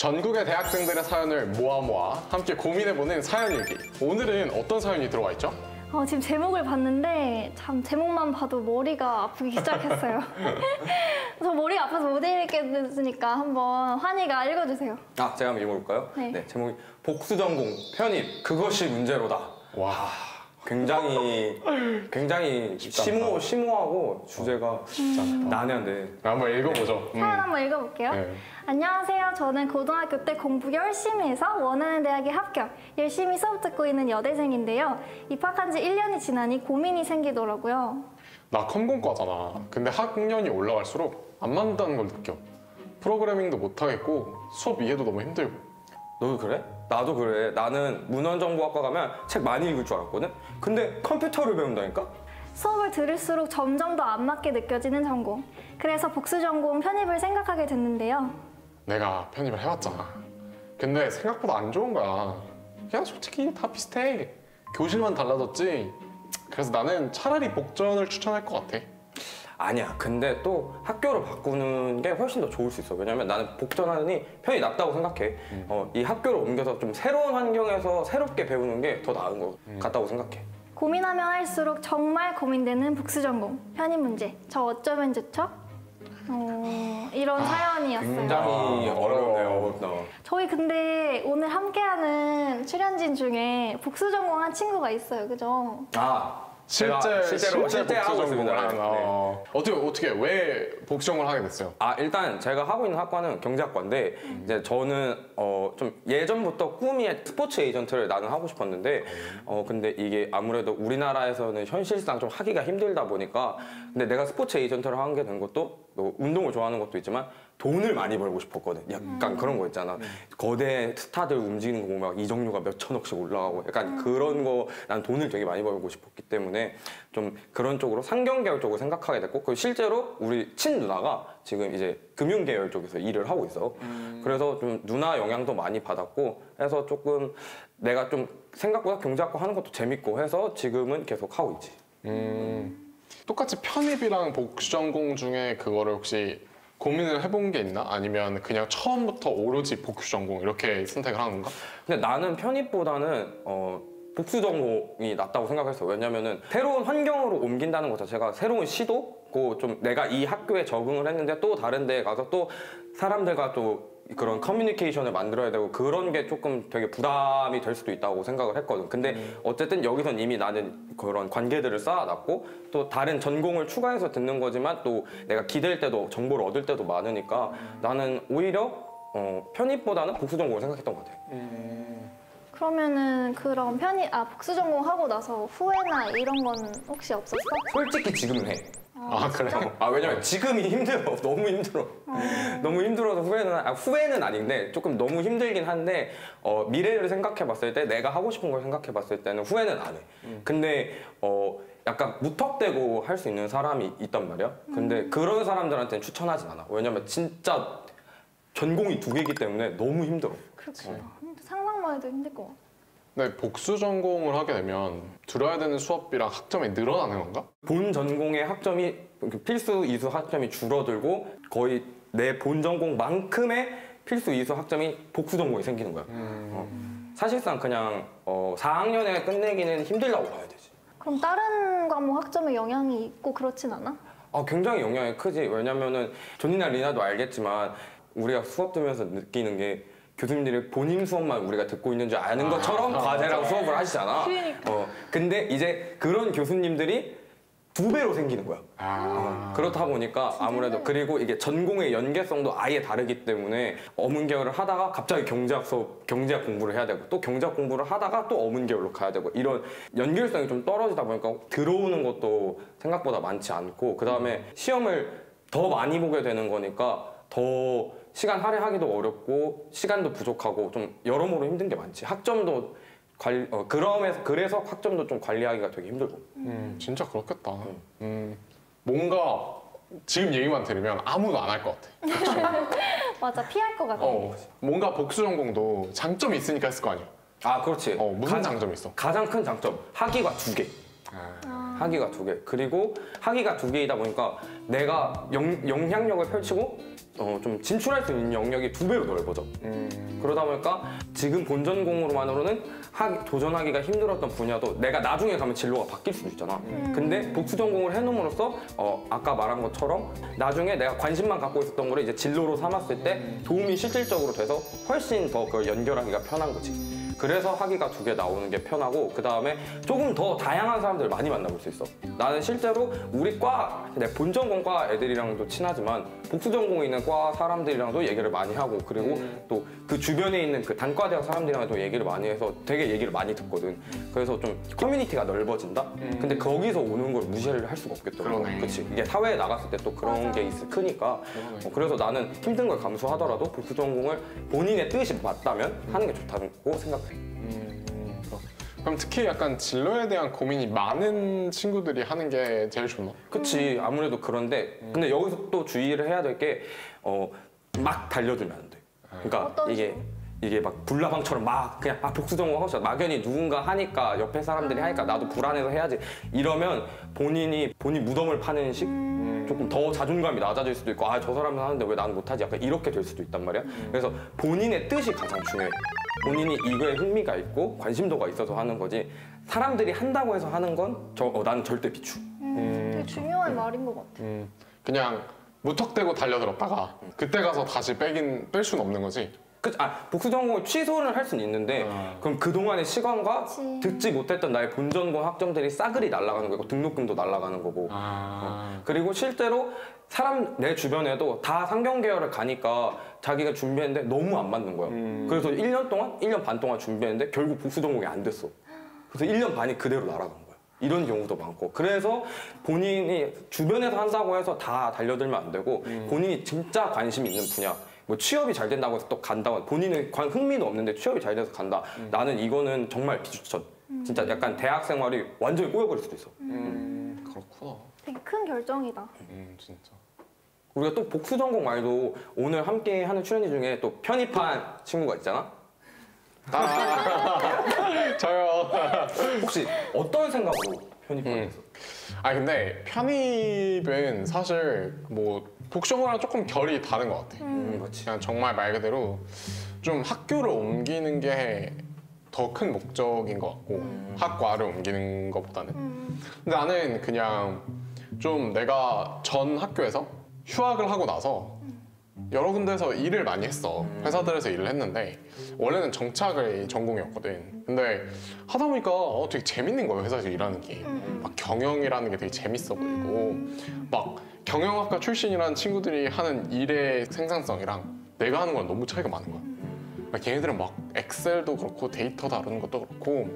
전국의 대학생들의 사연을 모아 함께 고민해보는 사연일기. 오늘은 어떤 사연이 들어와 있죠? 지금 제목을 봤는데 참 제목만 봐도 머리가 아프기 시작했어요. 저 머리가 아파서 못 읽겠으니까 한번 환희가 읽어주세요. 제가 한번 읽어볼까요? 네. 제목이 복수전공 편입 그것이 문제로다. 와, 굉장히 심오하고 주제가 난해한데 한번 읽어보죠. 사연 한번 읽어볼게요. 네. 안녕하세요. 저는 고등학교 때 공부 열심히 해서 원하는 대학에 합격, 열심히 수업 듣고 있는 여대생인데요. 입학한 지 1년이 지나니 고민이 생기더라고요. 나 컴공과잖아. 근데 학년이 올라갈수록 안 맞는다는 걸 느껴. 프로그래밍도 못하겠고 수업 이해도 너무 힘들고. 너도 그래? 나도 그래. 나는 문헌정보학과 가면 책 많이 읽을 줄 알았거든? 근데 컴퓨터를 배운다니까? 수업을 들을수록 점점 더 안 맞게 느껴지는 전공. 그래서 복수전공 편입을 생각하게 됐는데요. 내가 편입을 해봤잖아. 근데 생각보다 안 좋은 거야. 그냥 솔직히 다 비슷해. 교실만 달라졌지. 그래서 나는 차라리 복전을 추천할 것 같아. 아니야. 근데 또 학교를 바꾸는 게 훨씬 더 좋을 수 있어. 왜냐면 나는 복전하느니 편이 낫다고 생각해. 이 학교를 옮겨서 좀 새로운 환경에서 새롭게 배우는 게 더 나은 것 같다고 생각해. 고민하면 할수록 정말 고민되는 복수전공 편입 문제. 저 어쩌면 좋죠? 이런 사연이었어요. 굉장히 어렵네요. 저희 근데 오늘 함께하는 출연진 중에 복수전공한 친구가 있어요. 그죠? 실제로 하고 있습니다. 어떻게 왜 복수전공을 하게 됐어요? 일단 제가 하고 있는 학과는 경제학과인데 이제 저는 좀 예전부터 꿈이 스포츠 에이전트를 나는 하고 싶었는데 근데 이게 아무래도 우리나라에서는 현실상 좀 하기가 힘들다 보니까 근데 내가 스포츠 에이전트를 하게 된 것도 운동을 좋아하는 것도 있지만 돈을 많이 벌고 싶었거든. 약간 그런 거 있잖아. 거대 스타들 움직이는 거 보면 이적료가 몇 천억씩 올라가고 약간 그런 거 난 돈을 되게 많이 벌고 싶었기 때문에 좀 그런 쪽으로 상경계열 쪽으로 생각하게 됐고 그리고 실제로 우리 친 누나가 지금 이제 금융계열 쪽에서 일을 하고 있어. 그래서 좀 누나 영향도 많이 받았고 해서 조금 내가 좀 생각보다 경제학과 하는 것도 재밌고 해서 지금은 계속 하고 있지. 똑같이 편입이랑 복수전공 중에 그거를 혹시 고민을 해본 게 있나? 아니면 그냥 처음부터 오로지 복수전공 이렇게 선택을 하는 건가? 근데 나는 편입보다는 복수전공이 낫다고 생각했어. 왜냐면은 새로운 환경으로 옮긴다는 것 자체가 새로운 시도고 좀 내가 이 학교에 적응을 했는데 또 다른 데에 가서 또 사람들과 또 그런 커뮤니케이션을 만들어야 되고 그런 게 조금 되게 부담이 될 수도 있다고 생각을 했거든. 근데 어쨌든 여기선 이미 나는 그런 관계들을 쌓아놨고 또 다른 전공을 추가해서 듣는 거지만 또 내가 기댈 때도 정보를 얻을 때도 많으니까 나는 오히려 편입보다는 복수전공을 생각했던 것 같아. 그러면은 그런 복수전공 하고 나서 후회나 이런 거는 혹시 없었어? 솔직히 지금은 해. 그래? 왜냐면 지금이 힘들어. 너무 힘들어. 너무 힘들어서 후회는 아닌데 조금 너무 힘들긴 한데 미래를 생각해 봤을 때 내가 하고 싶은 걸 생각해 봤을 때는 후회는 안 해. 근데 약간 무턱대고 할 수 있는 사람이 있단 말이야. 근데 그런 사람들한테는 추천하진 않아. 왜냐면 진짜 전공이 2개이기 때문에 너무 힘들어. 그렇구나. 상상만 해도 힘들 것 같아. 네, 복수전공을 하게 되면 들어야 되는 수업비랑 학점이 늘어나는 건가? 본 전공의 학점이 필수 이수 학점이 줄어들고 거의 내 본 전공만큼의 필수 이수 학점이 복수 전공이 생기는 거야. 사실상 그냥 4학년에 끝내기는 힘들다고 봐야 되지. 그럼 다른 과목 학점에 영향이 있고 그렇진 않아? 굉장히 영향이 크지. 왜냐면은 존이나 리나도 알겠지만 우리가 수업 들으면서 느끼는 게 교수님들이 본인 수업만 우리가 듣고 있는 줄 아는 것처럼 과제랑 수업을 하시잖아. 그러니까. 근데 이제 그런 교수님들이 2배로 생기는 거야. 그렇다 보니까 아무래도 그리고 이게 전공의 연계성도 아예 다르기 때문에 어문계열을 하다가 갑자기 경제학 공부를 해야 되고 또 경제학 공부를 하다가 또 어문계열로 가야 되고 이런 연결성이 좀 떨어지다 보니까 들어오는 것도 생각보다 많지 않고 그 다음에 시험을 더 많이 보게 되는 거니까 더 시간 할애하기도 어렵고 시간도 부족하고 좀 여러모로 힘든 게 많지. 학점도 그래서 학점도 좀 관리하기가 되게 힘들고. 진짜 그렇겠다. 뭔가 지금 얘기만 들으면 아무도 안 할 것 같아. 맞아, 피할 것 같아. 뭔가 복수전공도 장점이 있으니까 했을 거 아니야. 그렇지. 무슨 장점이 있어? 가장 큰 장점, 학위가 2개. 학위가 2개. 그리고 학위가 2개이다 보니까 내가 영향력을 펼치고 좀 진출할 수 있는 영역이 2배로 넓어져. 그러다 보니까 지금 본전공으로만으로는 도전하기가 힘들었던 분야도 내가 나중에 가면 진로가 바뀔 수도 있잖아. 근데 복수전공을 해놓음으로써 아까 말한 것처럼 나중에 내가 관심만 갖고 있었던 거를 이제 진로로 삼았을 때 도움이 실질적으로 돼서 훨씬 더 그걸 연결하기가 편한 거지. 그래서 학위가 2개 나오는 게 편하고 그 다음에 조금 더 다양한 사람들을 많이 만나볼 수 있어. 나는 실제로 우리 과, 내 본전공과 애들이랑도 친하지만 복수전공에 있는 과 사람들이랑도 얘기를 많이 하고 그리고 또 그 주변에 있는 그 단과대학 사람들이랑도 얘기를 많이 해서 되게 얘기를 많이 듣거든. 그래서 좀 커뮤니티가 넓어진다? 근데 거기서 오는 걸 무시를 할 수가 없겠더라고. 그러네. 그치? 이게 사회에 나갔을 때 또 그런 게 크니까 그래서 나는 힘든 걸 감수하더라도 복수전공을 본인의 뜻이 맞다면 하는 게 좋다고 생각해. 그럼 특히 약간 진로에 대한 고민이 많은 친구들이 하는 게 제일 좋나? 그치, 아무래도 그런데 근데 여기서 또 주의를 해야 될 게 막 달려들면 안 돼. 그러니까 어떤 이게 막 불나방처럼 막 그냥 복수전공 하고 싶어. 막연히 누군가 하니까 옆에 사람들이 하니까 나도 불안해서 해야지 이러면 본인 무덤을 파는 식? 조금 더 자존감이 낮아질 수도 있고 저 사람은 하는데 왜 나는 못하지? 약간 이렇게 될 수도 있단 말이야. 그래서 본인의 뜻이 가장 중요해. 본인이 이거에 흥미가 있고 관심도가 있어서 하는 거지 사람들이 한다고 해서 하는 건 나는 절대 비추. 되게 중요한 말인 것 같아. 그냥 무턱대고 달려들었다가 그때 가서 다시 뺄 수는 없는 거지. 복수전공을 취소를 할 수는 있는데 그럼 그동안의 시간과 그치. 듣지 못했던 나의 본전공 학점들이 싸그리 날아가는 거고 등록금도 날아가는 거고 그리고 실제로 내 주변에도 다 상경계열을 가니까 자기가 준비했는데 너무 안 맞는 거야. 그래서 1년 반 동안 준비했는데 결국 복수전공이 안 됐어. 그래서 1년 반이 그대로 날아간 거야. 이런 경우도 많고 그래서 본인이 주변에서 한다고 해서 다 달려들면 안 되고 본인이 진짜 관심 있는 분야 뭐 취업이 잘 된다고 해서 또 간다고 본인은 흥미도 없는데 취업이 잘 돼서 간다. 나는 이거는 정말 비추천. 진짜 약간 대학 생활이 완전히 꼬여버릴 수도 있어. 그렇구나. 되게 큰 결정이다. 진짜. 우리가 또 복수전공 말고 오늘 함께 하는 출연진 중에 또 편입한 친구가 있잖아. 저요. 혹시 어떤 생각으로 편입했어? 근데 편입은 사실 뭐 복수전공이랑 조금 결이 다른 것 같아. 맞지. 그냥 정말 말 그대로 좀 학교를 옮기는 게 더 큰 목적인 것 같고 학과를 옮기는 것보다는. 근데 나는 그냥 좀 내가 전 학교에서 휴학을 하고 나서 여러 군데에서 일을 많이 했어. 회사들에서 일을 했는데 원래는 정치학의 전공이었거든. 근데 하다 보니까 되게 재밌는 거예요. 회사에서 일하는 게. 막 경영이라는 게 되게 재밌어 보이고 막 경영학과 출신이라는 친구들이 하는 일의 생산성이랑 내가 하는 건 너무 차이가 많은 거야. 걔네들은 막 엑셀도 그렇고 데이터 다루는 것도 그렇고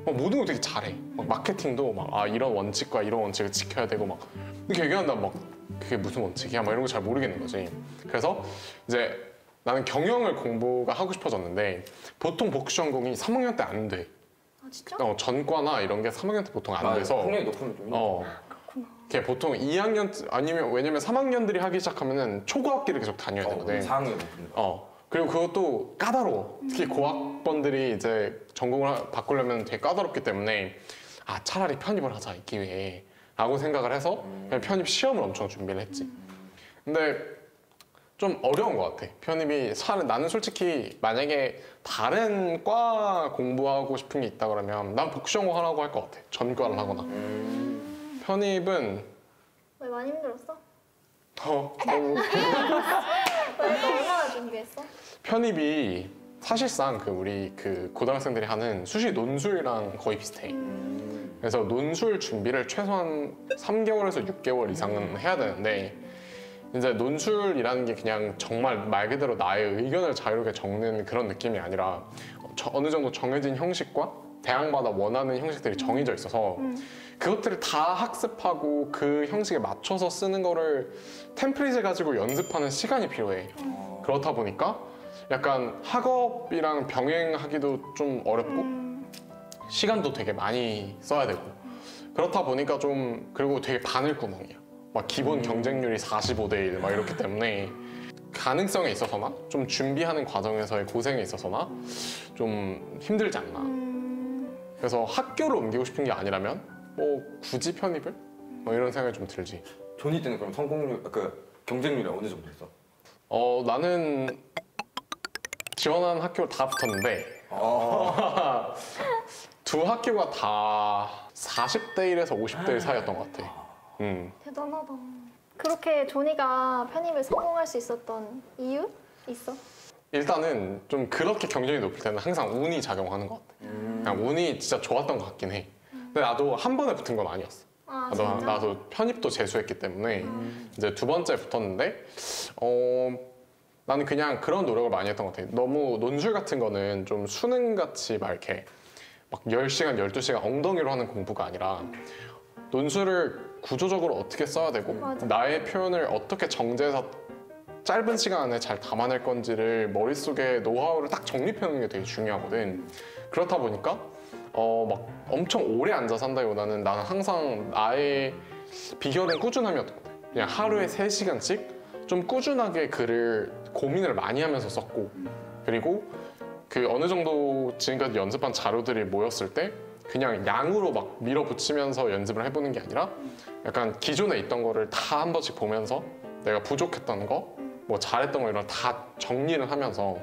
막 모든 걸 되게 잘해. 막 마케팅도 막 이런 원칙과 이런 원칙을 지켜야 되고 막 이렇게 얘기한다 막 그게 무슨 원칙이야? 막 이런 거 잘 모르겠는 거지. 그래서 이제 나는 경영을 공부가 하고 싶어졌는데 보통 복수 전공이 3학년 때 안 돼. 진짜? 전과나 이런 게 3학년 때 보통 안 돼서 학력이 높으면 좀 그렇구나. 걔 보통 2학년 아니면 왜냐면 3학년들이 하기 시작하면은 초고학기를 계속 다녀야 되거든. 4학년 높으면 그리고 그것도 까다로워. 특히 고학번들이 이제 전공을 바꾸려면 되게 까다롭기 때문에 차라리 편입을 하자 이 기회에 라고 생각을 해서 그냥 편입 시험을 엄청 준비를 했지. 근데 좀 어려운 것 같아. 편입이 나는 솔직히 만약에 다른 과 공부하고 싶은 게 있다 그러면 난 복수전공 하라고 할 것 같아. 전과를 하거나. 편입은 왜 많이 힘들었어? 너무 왜 얼마나 준비했어? 편입이 사실상 우리 고등학생들이 하는 수시 논술이랑 거의 비슷해. 그래서 논술 준비를 최소한 3개월에서 6개월 이상은 해야 되는데 이제 논술이라는 게 그냥 정말 말 그대로 나의 의견을 자유롭게 적는 그런 느낌이 아니라 어느 정도 정해진 형식과 대학마다 원하는 형식들이 정해져 있어서 그것들을 다 학습하고 그 형식에 맞춰서 쓰는 거를 템플릿을 가지고 연습하는 시간이 필요해. 그렇다 보니까 약간 학업이랑 병행하기도 좀 어렵고 시간도 되게 많이 써야 되고 그렇다 보니까 그리고 되게 바늘구멍이야. 막 기본 경쟁률이 45대 1 막 이렇기 때문에 가능성에 있어서나 좀 준비하는 과정에서의 고생에 있어서나 좀 힘들지 않나. 그래서 학교를 옮기고 싶은 게 아니라면 뭐 굳이 편입을? 뭐 이런 생각이 좀 들지. 존이 때는 그럼 성공률 경쟁률이 어느 정도 있어? 나는 지원한 학교 다 붙었는데 두 학교가 다 40대 1에서 50대 1 사이였던 것 같아. 대단하다. 그렇게 조니가 편입에 성공할 수 있었던 이유 있어? 일단은 좀 그렇게 경쟁이 높을 때는 항상 운이 작용하는 것 같아. 그냥 운이 진짜 좋았던 것 같긴 해. 근데 나도 한 번에 붙은 건 아니었어. 아, 나도, 나도 편입도 재수했기 때문에 이제 두 번째 붙었는데 나는 그냥 그런 노력을 많이 했던 것 같아. 너무 논술 같은 거는 좀 수능같이 막 이렇게 막 10시간, 12시간 엉덩이로 하는 공부가 아니라 논술을 구조적으로 어떻게 써야 되고 맞아. 나의 표현을 어떻게 정제해서 짧은 시간 안에 잘 담아낼 건지를 머릿속에 노하우를 딱 정립해놓는 게 되게 중요하거든. 그렇다 보니까 막 엄청 오래 앉아서 한다기보다는 나는 항상 나의 비결은 꾸준함이었던 것 같아. 그냥 하루에 3시간씩 좀 꾸준하게 글을 고민을 많이 하면서 썼고, 그리고 그 어느 정도 지금까지 연습한 자료들이 모였을 때 그냥 양으로 막 밀어붙이면서 연습을 해보는 게 아니라 약간 기존에 있던 거를 다 한 번씩 보면서 내가 부족했던 거, 뭐 잘했던 거 이런 다 정리를 하면서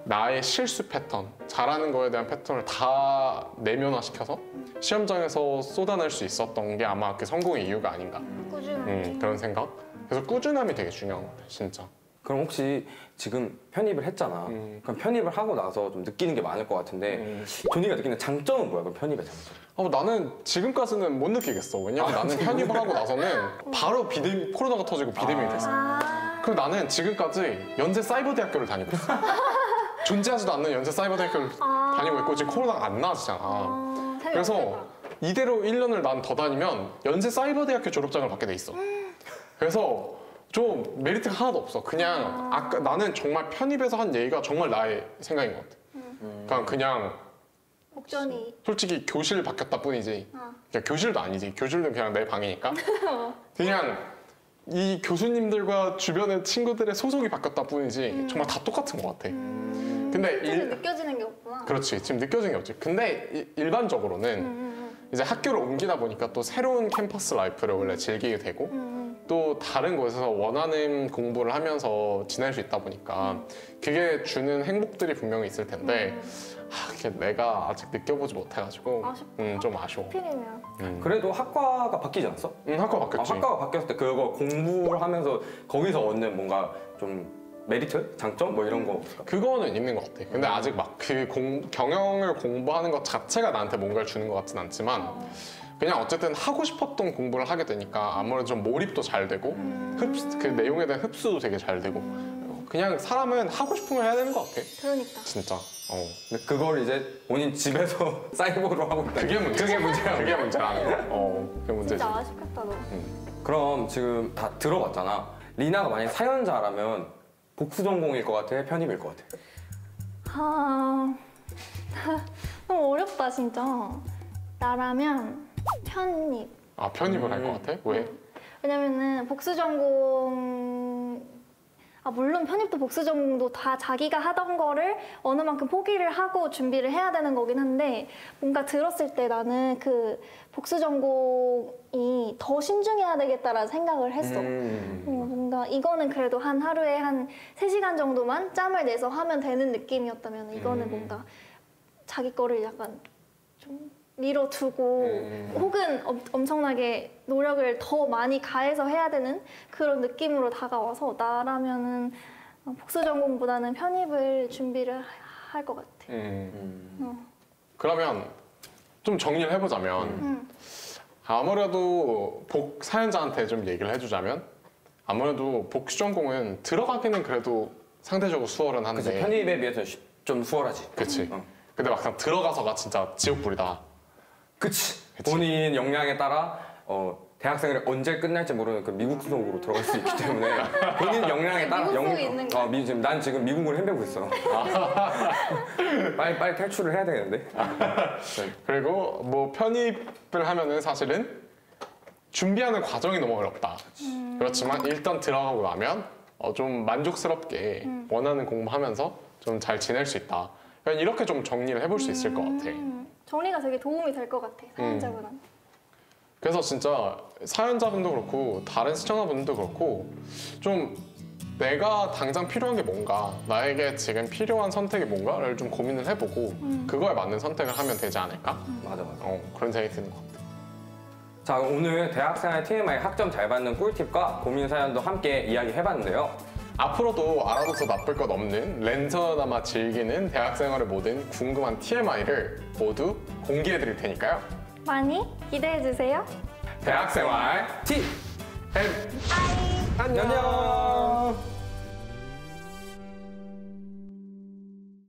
나의 실수 패턴, 잘하는 거에 대한 패턴을 다 내면화시켜서 시험장에서 쏟아낼 수 있었던 게 아마 그 성공의 이유가 아닌가. 꾸준하게. 그런 생각? 그래서 꾸준함이 되게 중요한 것 같아, 진짜. 그럼 혹시 지금 편입을 했잖아. 그럼 편입을 하고 나서 좀 느끼는 게 많을 것 같은데 조니가 느끼는 장점은 뭐야? 그럼 편입의 장점? 나는 지금까지는 못 느끼겠어. 왜냐면 나는 편입을 하고 나서는 바로 코로나가 터지고 비대면이 됐어. 그리고 나는 지금까지 연세 사이버대학교를 다니고 있어. 존재하지도 않는 연세 사이버대학교를 다니고 있고 지금 코로나가 안 나아지잖아. 그래서 이대로 1년을 난 더 다니면 연세 사이버대학교 졸업장을 받게 돼 있어. 그래서 좀 메리트가 하나도 없어. 그냥 아까 나는 정말 편입에서 한 얘기가 정말 나의 생각인 것 같아. 그냥 목전이. 솔직히 교실 바뀌었다 뿐이지. 그냥 교실도 아니지. 교실도 그냥 내 방이니까. 그냥 이 교수님들과 주변의 친구들의 소속이 바뀌었다 뿐이지 정말 다 똑같은 것 같아. 근데 실제로 느껴지는 게 없구나. 그렇지. 지금 느껴진 게 없지. 근데 일반적으로는 이제 학교를 옮기다 보니까 또 새로운 캠퍼스 라이프를 원래 즐기게 되고 또 다른 곳에서 원하는 공부를 하면서 지낼 수 있다 보니까 그게 주는 행복들이 분명히 있을 텐데 그게 내가 아직 느껴보지 못해가지고 아쉽다. 좀 아쉬워. 필이면. 그래도 학과가 바뀌지 않았어? 학과 바뀌었지. 학과가 바뀌었을 때 그거 공부를 하면서 거기서 얻는 뭔가 좀 메리트? 장점? 뭐 이런 거 없을까? 그거는 있는 것 같아. 근데 아직 막 그 경영을 공부하는 것 자체가 나한테 뭔가를 주는 것 같진 않지만 그냥 어쨌든 하고 싶었던 공부를 하게 되니까 아무래도 좀 몰입도 잘 되고 그 내용에 대한 흡수도 되게 잘 되고 그냥 사람은 하고 싶은 걸 해야 되는 것 같아. 그러니까. 진짜. 근데 그걸 이제 본인 집에서 사이버로 하고 있다. 그게 문제. 그게 문제야. 그게 문제라는 거. 그게 문제지. 진짜 아쉽겠다 너. 그럼 지금 다 들어봤잖아. 리나가 만약 사연자라면 복수 전공일 것 같아? 편입일 것 같아? 너무 어렵다 진짜. 나라면 편입. 편입을 할 것 같아? 왜? 왜냐면은 복수 전공 물론 편입도 복수 전공도 다 자기가 하던 거를 어느 만큼 포기를 하고 준비를 해야 되는 거긴 한데 뭔가 들었을 때 나는 그 복수 전공이 더 신중해야 되겠다라는 생각을 했어. 뭔가 이거는 그래도 한 하루에 한 3시간 정도만 짬을 내서 하면 되는 느낌이었다면 이거는 뭔가 자기 거를 약간 좀 밀어두고 혹은 엄청나게 노력을 더 많이 가해서 해야 되는 그런 느낌으로 다가와서 나라면은 복수 전공보다는 편입을 준비를 할 것 같아. 그러면 좀 정리를 해보자면 아무래도 사연자한테 좀 얘기를 해주자면 아무래도 복수 전공은 들어가기는 그래도 상대적으로 수월은 한데 그치, 편입에 비해서 좀 수월하지. 그치. 근데 막상 들어가서가 진짜 지옥불이다. 그치. 본인 역량에 따라 대학생을 언제 끝날지 모르는 그 미국 수속으로 들어갈 수 있기 때문에 본인 역량에 따라 미국 속에 있는 거야? 난 지금 미국을 헤매고 있어. 빨리 탈출을 해야 되는데. 그리고 뭐 편입을 하면은 사실은 준비하는 과정이 너무 어렵다. 그렇지만 일단 들어가고 나면 좀 만족스럽게 원하는 공부하면서 좀 잘 지낼 수 있다. 그냥 이렇게 좀 정리를 해볼 수 있을 것 같아. 정리가 되게 도움이 될 것 같아, 사연자분한테. 그래서 진짜 사연자분도 그렇고 다른 시청자분들도 그렇고 좀 내가 당장 필요한 게 뭔가, 나에게 지금 필요한 선택이 뭔가를 좀 고민을 해보고 그거에 맞는 선택을 하면 되지 않을까? 맞아. 그런 생각이 드는 것 같아. 자, 오늘 대학생활 TMI 학점 잘 받는 꿀팁과 고민 사연도 함께 이야기해봤는데요. 앞으로도 알아둬서 나쁠 것 없는 랜선아마 즐기는 대학생활의 모든 궁금한 TMI를 모두 공개해드릴 테니까요. 많이 기대해주세요. 대학생활 T! 안녕. 안녕!